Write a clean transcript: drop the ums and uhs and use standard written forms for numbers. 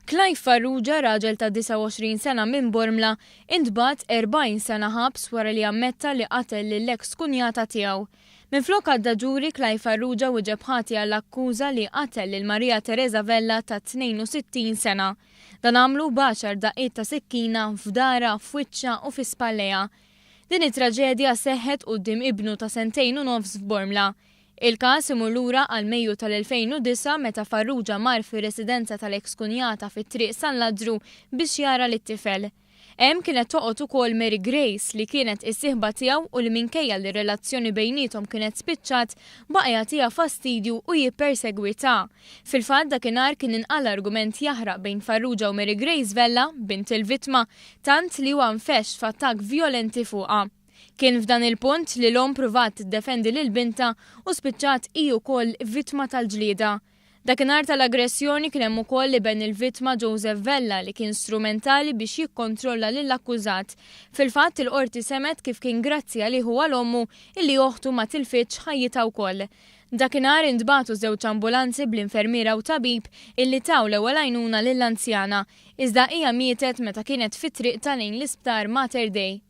Clive Farrugia, raġel ta' 29 sena minn Bormla, intbat 40 sena ħabs wara li ammetta li qatel lill-eks kunjata tiegħu. Minflok għadda ġuri, Clive Farrugia wieġeb ħati għall-akkuża li qatel lil Maria Teresa Vella ta' 62 sena. Dan għamlu baxar daqqiet ta' sikkina f'dara, f'wiċċa u fi spalleja. Din it-traġedja seħħet quddiem ibnu ta' 2 sentejn u nofs f'Bormla. Il-każ imur lura għal Mejju tal-2009 meta Farrugia mar fir-residenza tal-eks kunjata fit-triq San Ladru biex jara lit-tifel. Hemm kienet toqgħod ukoll Mary Grace li kienet is-sieħba tiegħu u li minkejja li r-relazzjoni bejniethom kienet spiċċat baqgħa tiegħha fastidju u jippersegwitha. Fil-fatt dakinhar kien inqal argument jaħraq bejn Farrugia u Mary Grace Vella, bint il-vittma, tant li huwa nfexx f'attakk vjolenti fuqha. Kien f'dan il-punt li l-om pruvat tiddefendi lil binta u spiċċat hi wkoll vittma tal-ġlieda. Dakinhar tal-aggressjoni kien hemm ukoll li ben il-vittma Joseph Vella li kien strumentali biex jikkontrolla lill-akkużat. Fil-fatt il-qorti semet kif kien grazzi għalih huwa l-ommu illi oħtu ma tilfitx ħajjitha wkoll. Dakinhar intbagħtu żewġ ambulanzi bl-infermiera u tabib illi taw l-ewwel għajnuna lill-anzjana, iżda hija mietet meta kienet fit-triq ta' lejn l-isptar Mater Dei.